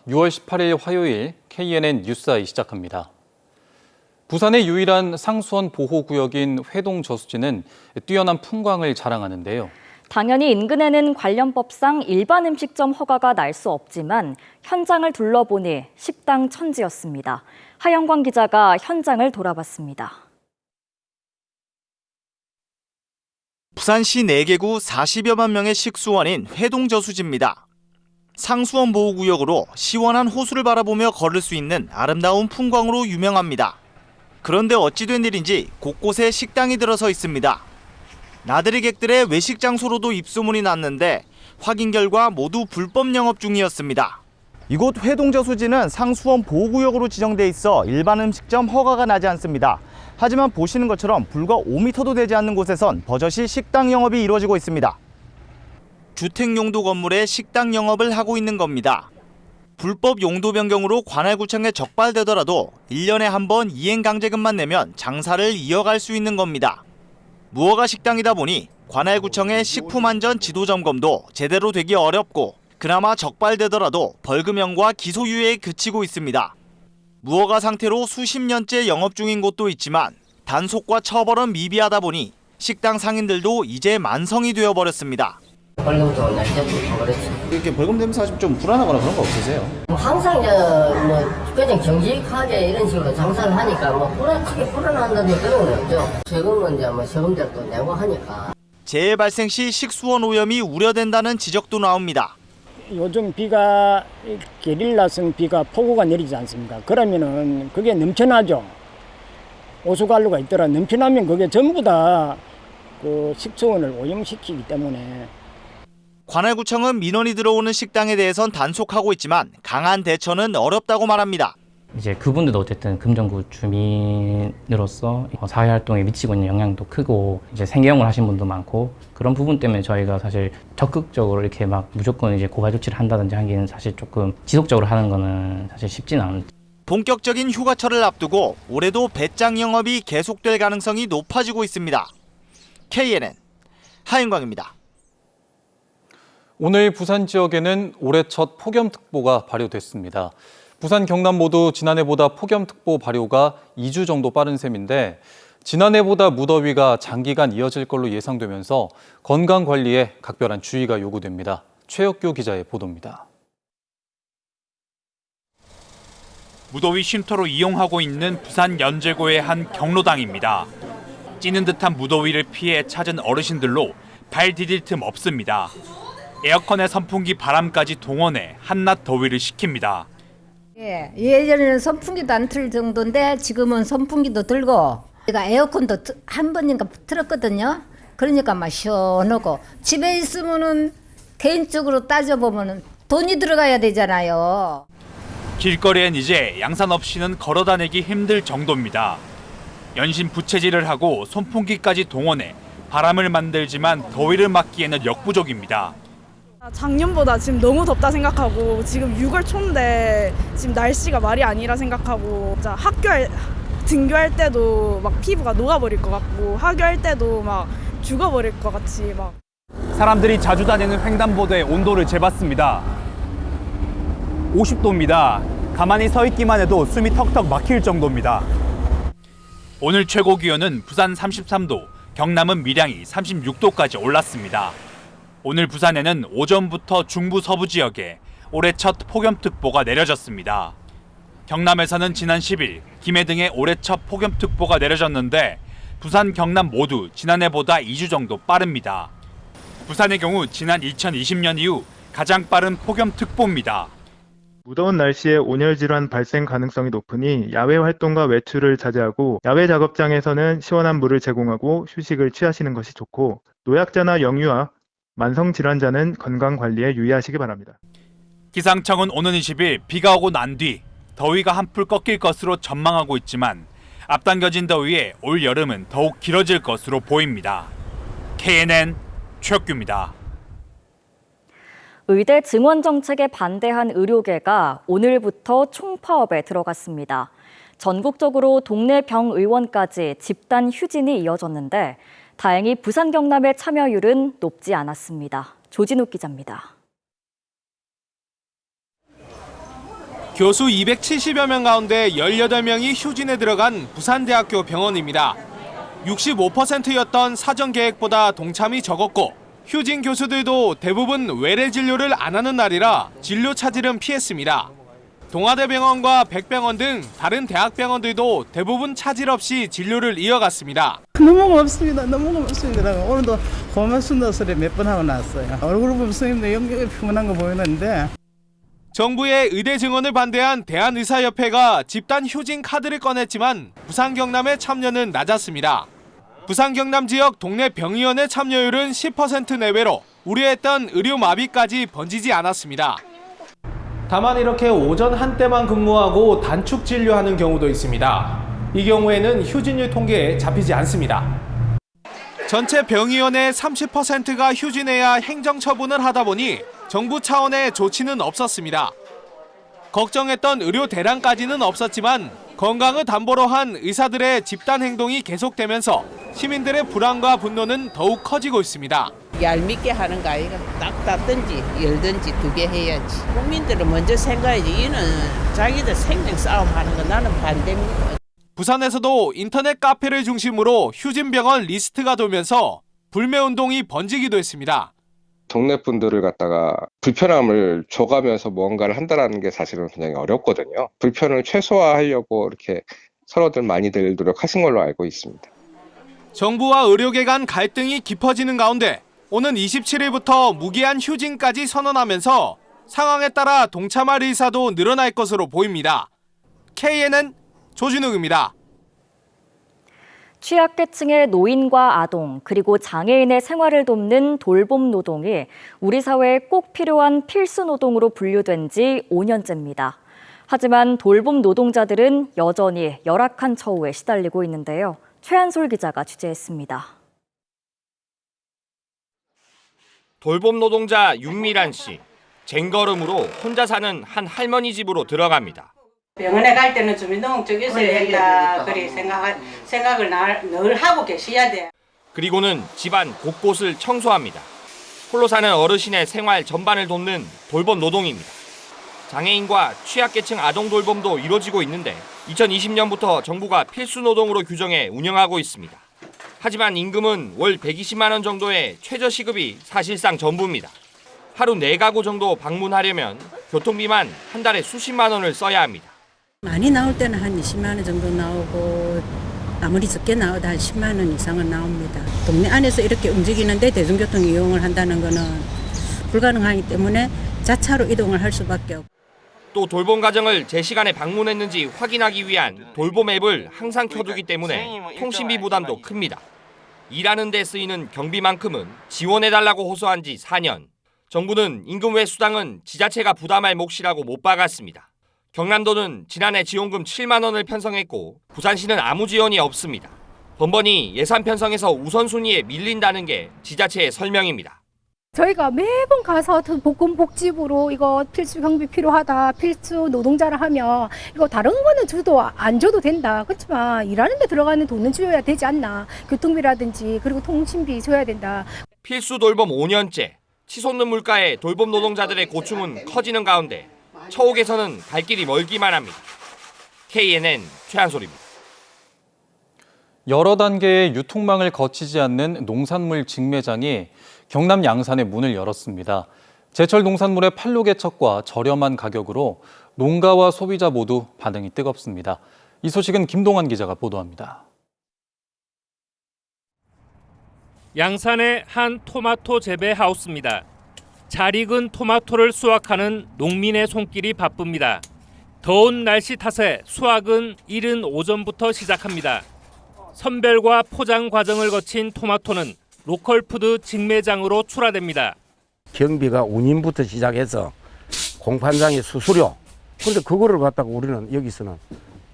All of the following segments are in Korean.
6월 18일 화요일 KNN 뉴스아이 시작합니다. 부산의 유일한 상수원 보호구역인 회동 저수지는 뛰어난 풍광을 자랑하는데요. 당연히 인근에는 관련법상 일반 음식점 허가가 날 수 없지만 현장을 둘러보니 식당 천지였습니다. 하영광 기자가 현장을 돌아봤습니다. 부산시 4개구 40여만 명의 식수원인 회동 저수지입니다. 상수원 보호구역으로 시원한 호수를 바라보며 걸을 수 있는 아름다운 풍광으로 유명합니다. 그런데 어찌 된 일인지 곳곳에 식당이 들어서 있습니다. 나들이 객들의 외식 장소로도 입소문이 났는데 확인 결과 모두 불법 영업 중이었습니다. 이곳 회동 저수지는 상수원 보호구역으로 지정돼 있어 일반 음식점 허가가 나지 않습니다. 하지만 보시는 것처럼 불과 5m도 되지 않는 곳에선 버젓이 식당 영업이 이루어지고 있습니다. 주택 용도 건물에 식당 영업을 하고 있는 겁니다. 불법 용도 변경으로 관할구청에 적발되더라도 1년에 한 번 이행 강제금만 내면 장사를 이어갈 수 있는 겁니다. 무허가 식당이다 보니 관할구청의 식품안전 지도 점검도 제대로 되기 어렵고 그나마 적발되더라도 벌금형과 기소유예에 그치고 있습니다. 무허가 상태로 수십 년째 영업 중인 곳도 있지만 단속과 처벌은 미비하다 보니 식당 상인들도 이제 만성이 되어버렸습니다. 벌금도 날짜도 그렇지. 이렇게 벌금 내면서 사실 좀 불안하거나 그런 거 없으세요? 항상 그냥 정직하게 이런 식으로 장사를 하니까 크게 불안한다는 그런 건 없죠. 세금은 이제 세금대로 또 내고 하니까. 재해 발생 시 식수원 오염이 우려된다는 지적도 나옵니다. 요즘 비가 게릴라성 비가 폭우가 내리지 않습니까? 그러면은 그게 넘쳐나죠. 오수관로가 있더라. 넘쳐나면 그게 전부 다 그 식수원을 오염시키기 때문에. 관할구청은 민원이 들어오는 식당에 대해선 단속하고 있지만 강한 대처는 어렵다고 말합니다. 이제 그분들도 어쨌든 금정구 주민으로서 사회 활동에 미치고 있는 영향도 크고 이제 생계형을 하신 분도 많고 그런 부분 때문에 저희가 사실 적극적으로 이렇게 막 무조건 이제 고발 조치를 한다든지 하기는 사실 조금 지속적으로 하는 거는 사실 쉽지는 않은. 본격적인 휴가철을 앞두고 올해도 배짱 영업이 계속될 가능성이 높아지고 있습니다. KNN 하영광입니다. 오늘 부산 지역에는 올해 첫 폭염특보가 발효됐습니다. 부산, 경남 모두 지난해보다 폭염특보 발효가 2주 정도 빠른 셈인데 지난해보다 무더위가 장기간 이어질 걸로 예상되면서 건강관리에 각별한 주의가 요구됩니다. 최혁규 기자의 보도입니다. 무더위 쉼터로 이용하고 있는 부산 연제고의 한 경로당입니다. 찌는 듯한 무더위를 피해 찾은 어르신들로 발 디딜 틈 없습니다. 에어컨에 선풍기 바람까지 동원해 한낮 더위를 식힙니다. 예, 예전에는 선풍기도 안 틀 정도인데 지금은 선풍기도 들고 제가 에어컨도 한 번인가 틀었거든요. 그러니까 막 시원하고 집에 있으면은 개인적으로 따져보면은 돈이 들어가야 되잖아요. 길거리엔 이제 양산 없이는 걸어 다니기 힘들 정도입니다. 연신 부채질을 하고 선풍기까지 동원해 바람을 만들지만 더위를 막기에는 역부족입니다. 작년보다 지금 너무 덥다 생각하고 지금 6월 초인데 지금 날씨가 말이 아니라 생각하고 등교할 때도 막 피부가 녹아버릴 것 같고 하교할 때도 막 죽어버릴 것 같이 막. 사람들이 자주 다니는 횡단보도의 온도를 재봤습니다. 50도입니다. 가만히 서 있기만 해도 숨이 턱턱 막힐 정도입니다. 오늘 최고 기온은 부산 33도, 경남은 밀양이 36도까지 올랐습니다. 오늘 부산에는 오전부터 중부 서부 지역에 올해 첫 폭염특보가 내려졌습니다. 경남에서는 지난 10일 김해 등에 올해 첫 폭염특보가 내려졌는데 부산, 경남 모두 지난해보다 2주 정도 빠릅니다. 부산의 경우 지난 2020년 이후 가장 빠른 폭염특보입니다. 무더운 날씨에 온열 질환 발생 가능성이 높으니 야외 활동과 외출을 자제하고 야외 작업장에서는 시원한 물을 제공하고 휴식을 취하시는 것이 좋고 노약자나 영유아, 만성질환자는 건강관리에 유의하시기 바랍니다. 기상청은 오는 20일 비가 오고 난 뒤 더위가 한풀 꺾일 것으로 전망하고 있지만 앞당겨진 더위에 올 여름은 더욱 길어질 것으로 보입니다. KNN 최혁규입니다. 의대 증원 정책에 반대한 의료계가 오늘부터 총파업에 들어갔습니다. 전국적으로 동네 병의원까지 집단 휴진이 이어졌는데 다행히 부산 경남의 참여율은 높지 않았습니다. 조진욱 기자입니다. 교수 270여 명 가운데 18명이 휴진에 들어간 부산대학교 병원입니다. 65%였던 사전 계획보다 동참이 적었고 휴진 교수들도 대부분 외래 진료를 안 하는 날이라 진료 차질은 피했습니다. 동아대병원과 백병원 등 다른 대학병원들도 대부분 차질 없이 진료를 이어갔습니다. 너무 고맙습니다. 너무 고맙습니다. 오늘도 고맙습니다 소리 몇 번 하고 나왔어요. 얼굴 보면 선생님도 영역이 피곤한 거 보이는데. 정부의 의대 증원을 반대한 대한의사협회가 집단 휴진 카드를 꺼냈지만 부산 경남의 참여는 낮았습니다. 부산 경남 지역 동네 병의원의 참여율은 10% 내외로 우려했던 의료 마비까지 번지지 않았습니다. 다만 이렇게 오전 한때만 근무하고 단축 진료하는 경우도 있습니다. 이 경우에는 휴진율 통계에 잡히지 않습니다. 전체 병의원의 30%가 휴진해야 행정처분을 하다 보니 정부 차원의 조치는 없었습니다. 걱정했던 의료 대란까지는 없었지만 건강을 담보로 한 의사들의 집단 행동이 계속되면서 시민들의 불안과 분노는 더욱 커지고 있습니다. 얄밉게 하는 거 아이가 딱 닫든지 열든지 두 개 해야지. 국민들은 먼저 생각해야지. 이는 자기들 생명 싸움하는 거 나는 반대입니다. 부산에서도 인터넷 카페를 중심으로 휴진병원 리스트가 돌면서 불매운동이 번지기도 했습니다. 동네 분들을 갖다가 불편함을 줘가면서 무언가를 한다는 게 사실은 굉장히 어렵거든요. 불편을 최소화하려고 이렇게 서로들 많이들 노력하신 걸로 알고 있습니다. 정부와 의료계 간 갈등이 깊어지는 가운데 오는 27일부터 무기한 휴진까지 선언하면서 상황에 따라 동참할 의사도 늘어날 것으로 보입니다. KNN 조준욱입니다. 취약계층의 노인과 아동, 그리고 장애인의 생활을 돕는 돌봄 노동이 우리 사회에 꼭 필요한 필수 노동으로 분류된 지 5년째입니다. 하지만 돌봄 노동자들은 여전히 열악한 처우에 시달리고 있는데요. 최한솔 기자가 취재했습니다. 돌봄 노동자 윤미란 씨. 쟁걸음으로 혼자 사는 한 할머니 집으로 들어갑니다. 병원에 갈 때는 주민등록증 있어야 된다. 그래 생각을 늘 하고 계셔야 돼. 그리고는 집안 곳곳을 청소합니다. 홀로 사는 어르신의 생활 전반을 돕는 돌봄 노동입니다. 장애인과 취약계층 아동 돌봄도 이루어지고 있는데 2020년부터 정부가 필수 노동으로 규정해 운영하고 있습니다. 하지만 임금은 월 120만 원 정도의 최저시급이 사실상 전부입니다. 하루 4가구 정도 방문하려면 교통비만 한 달에 수십만 원을 써야 합니다. 많이 나올 때는 한 20만 원 정도 나오고 아무리 적게 나와도 한 10만 원 이상은 나옵니다. 동네 안에서 이렇게 움직이는데 대중교통 이용을 한다는 거는 불가능하기 때문에 자차로 이동을 할 수밖에 없고. 또 돌봄 가정을 제 시간에 방문했는지 확인하기 위한 돌봄 앱을 항상 켜두기 때문에 통신비 부담도 큽니다. 일하는 데 쓰이는 경비만큼은 지원해달라고 호소한 지 4년. 정부는 임금 외 수당은 지자체가 부담할 몫이라고 못 박았습니다. 경남도는 지난해 지원금 7만 원을 편성했고 부산시는 아무 지원이 없습니다. 번번이 예산 편성에서 우선순위에 밀린다는 게 지자체의 설명입니다. 저희가 매번 가서 보건복지부로 이거 필수 경비 필요하다, 필수 노동자를 하면 이거 다른 거는 줘도 안 줘도 된다. 그렇지만 일하는 데 들어가는 돈은 줘야 되지 않나. 교통비라든지 그리고 통신비 줘야 된다. 필수 돌봄 5년째. 치솟는 물가에 돌봄 노동자들의 고충은 커지는 가운데 처우 개선은 갈 길이 멀기만 합니다. KNN 최한솔입니다. 여러 단계의 유통망을 거치지 않는 농산물 직매장이 경남 양산에 문을 열었습니다. 제철 농산물의 판로 개척과 저렴한 가격으로 농가와 소비자 모두 반응이 뜨겁습니다. 이 소식은 김동환 기자가 보도합니다. 양산의 한 토마토 재배 하우스입니다. 잘 익은 토마토를 수확하는 농민의 손길이 바쁩니다. 더운 날씨 탓에 수확은 이른 오전부터 시작합니다. 선별과 포장 과정을 거친 토마토는 로컬푸드 직매장으로 출하됩니다. 경비가 운임부터 시작해서 공판장의 수수료. 그런데 그거를 갖다가 우리는 여기서는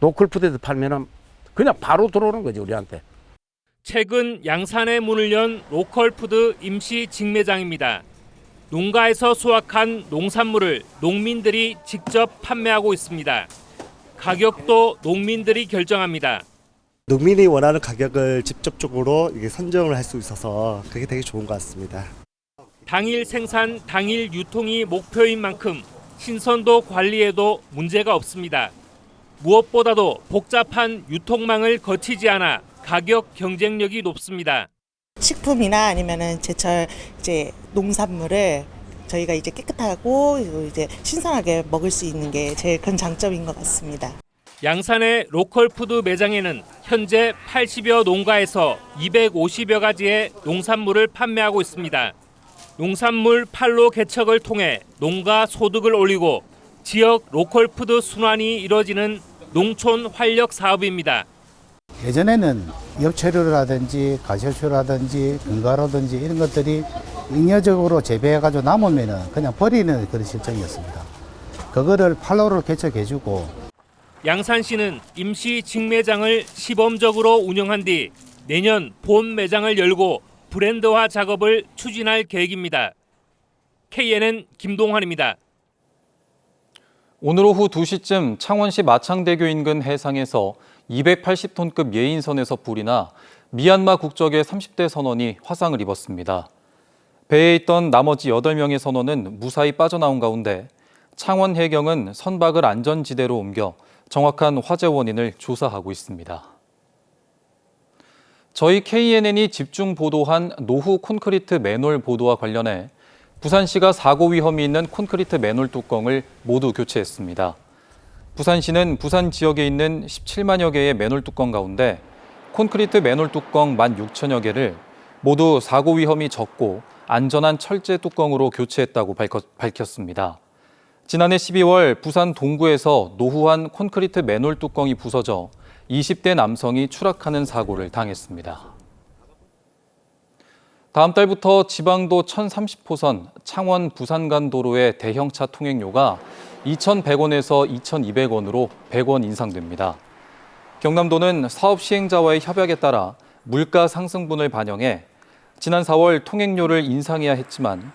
로컬푸드에서 팔면은 그냥 바로 들어오는 거지 우리한테. 최근 양산에 문을 연 로컬푸드 임시 직매장입니다. 농가에서 수확한 농산물을 농민들이 직접 판매하고 있습니다. 가격도 농민들이 결정합니다. 농민이 원하는 가격을 직접적으로 선정을 할 수 있어서 그게 되게 좋은 것 같습니다. 당일 생산, 당일 유통이 목표인 만큼 신선도 관리에도 문제가 없습니다. 무엇보다도 복잡한 유통망을 거치지 않아 가격 경쟁력이 높습니다. 식품이나 아니면은 제철 이제 농산물을 저희가 이제 깨끗하고 이제 신선하게 먹을 수 있는 게 제일 큰 장점인 것 같습니다. 양산의 로컬푸드 매장에는 현재 80여 농가에서 250여 가지의 농산물을 판매하고 있습니다. 농산물 판로 개척을 통해 농가 소득을 올리고 지역 로컬푸드 순환이 이뤄지는 농촌 활력 사업입니다. 예전에는 엽채류라든지 가시효초라든지 견과류라든지 이런 것들이 잉여적으로 재배해가지고 남으면 그냥 버리는 그런 실정이었습니다. 그거를 판로를 개척해주고 양산시는 임시 직매장을 시범적으로 운영한 뒤 내년 본 매장을 열고 브랜드화 작업을 추진할 계획입니다. KNN 김동환입니다. 오늘 오후 2시쯤 창원시 마창대교 인근 해상에서 280톤급 예인선에서 불이 나 미얀마 국적의 30대 선원이 화상을 입었습니다. 배에 있던 나머지 8명의 선원은 무사히 빠져나온 가운데 창원 해경은 선박을 안전지대로 옮겨 정확한 화재 원인을 조사하고 있습니다. 저희 KNN이 집중 보도한 노후 콘크리트 맨홀 보도와 관련해 부산시가 사고 위험이 있는 콘크리트 맨홀 뚜껑을 모두 교체했습니다. 부산시는 부산 지역에 있는 17만여 개의 맨홀 뚜껑 가운데 콘크리트 맨홀 뚜껑 16,000여 개를 모두 사고 위험이 적고 안전한 철제 뚜껑으로 교체했다고 밝혔습니다. 지난해 12월 부산 동구에서 노후한 콘크리트 맨홀 뚜껑이 부서져 20대 남성이 추락하는 사고를 당했습니다. 다음 달부터 지방도 1030호선 창원 부산 간 도로의 대형차 통행료가 2,100원에서 2,200원으로 100원 인상됩니다. 경남도는 사업 시행자와의 협약에 따라 물가 상승분을 반영해 지난 4월 통행료를 인상해야 했지만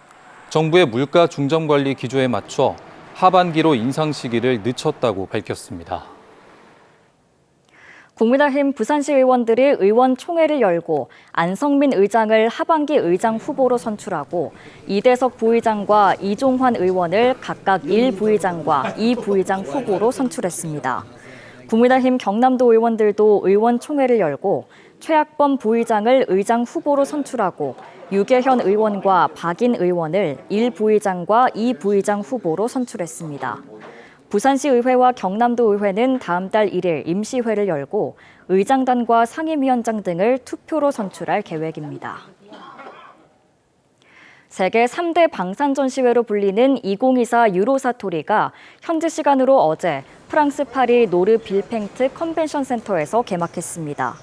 정부의 물가 중점 관리 기조에 맞춰 하반기로 인상 시기를 늦췄다고 밝혔습니다. 국민의힘 부산시 의원들이 의원총회를 열고 안성민 의장을 하반기 의장 후보로 선출하고 이대석 부의장과 이종환 의원을 각각 1부의장과 2부의장 후보로 선출했습니다. 국민의힘 경남도 의원들도 의원총회를 열고 최학범 부의장을 의장 후보로 선출하고 유계현 의원과 박인 의원을 1부의장과 2부의장 후보로 선출했습니다. 부산시 의회와 경남도 의회는 다음 달 1일 임시회를 열고 의장단과 상임위원장 등을 투표로 선출할 계획입니다. 세계 3대 방산 전시회로 불리는 2024 유로사토리가 현지 시간으로 어제 프랑스 파리 노르 빌팽트 컨벤션 센터에서 개막했습니다.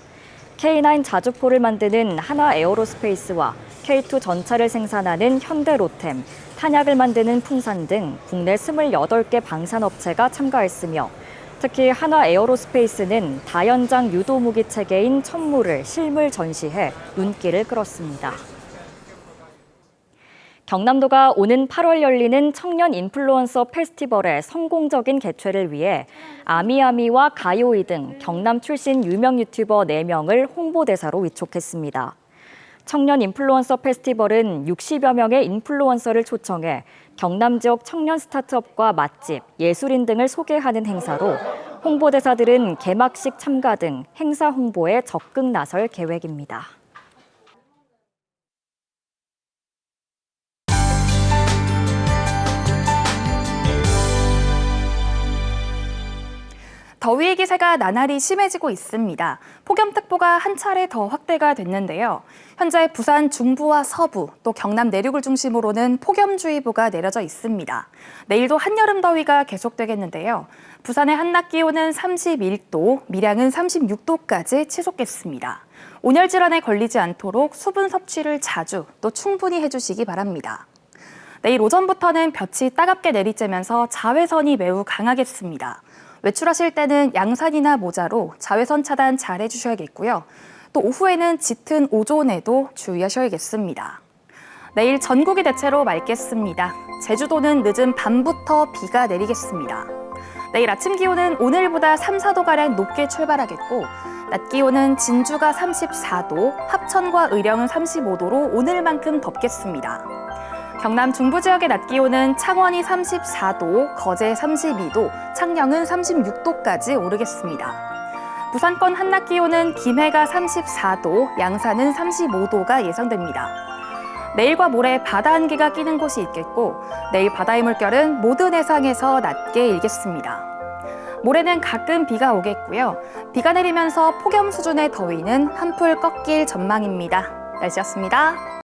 K9 자주포를 만드는 하나 에어로스페이스와 K2 전차를 생산하는 현대로템, 탄약을 만드는 풍산 등 국내 28개 방산업체가 참가했으며 특히 하나 에어로스페이스는 다연장 유도무기 체계인 천무를 실물 전시해 눈길을 끌었습니다. 경남도가 오는 8월 열리는 청년 인플루언서 페스티벌의 성공적인 개최를 위해 아미아미와 가요이 등 경남 출신 유명 유튜버 4명을 홍보대사로 위촉했습니다. 청년 인플루언서 페스티벌은 60여 명의 인플루언서를 초청해 경남 지역 청년 스타트업과 맛집, 예술인 등을 소개하는 행사로 홍보대사들은 개막식 참가 등 행사 홍보에 적극 나설 계획입니다. 더위의 기세가 나날이 심해지고 있습니다. 폭염특보가 한 차례 더 확대가 됐는데요. 현재 부산 중부와 서부, 또 경남 내륙을 중심으로는 폭염주의보가 내려져 있습니다. 내일도 한여름 더위가 계속되겠는데요. 부산의 한낮 기온은 31도, 밀양은 36도까지 치솟겠습니다. 온열 질환에 걸리지 않도록 수분 섭취를 자주 또 충분히 해주시기 바랍니다. 내일 오전부터는 볕이 따갑게 내리쬐면서 자외선이 매우 강하겠습니다. 외출하실 때는 양산이나 모자로 자외선 차단 잘 해주셔야겠고요. 또 오후에는 짙은 오존에도 주의하셔야겠습니다. 내일 전국이 대체로 맑겠습니다. 제주도는 늦은 밤부터 비가 내리겠습니다. 내일 아침 기온은 오늘보다 3, 4도가량 높게 출발하겠고 낮 기온은 진주가 34도, 합천과 의령은 35도로 오늘만큼 덥겠습니다. 경남 중부 지역의 낮 기온은 창원이 34도, 거제 32도, 창녕은 36도까지 오르겠습니다. 부산권 한낮 기온은 김해가 34도, 양산은 35도가 예상됩니다. 내일과 모레 바다 안개가 끼는 곳이 있겠고 내일 바다의 물결은 모든 해상에서 낮게 일겠습니다. 모레는 가끔 비가 오겠고요. 비가 내리면서 폭염 수준의 더위는 한풀 꺾일 전망입니다. 날씨였습니다.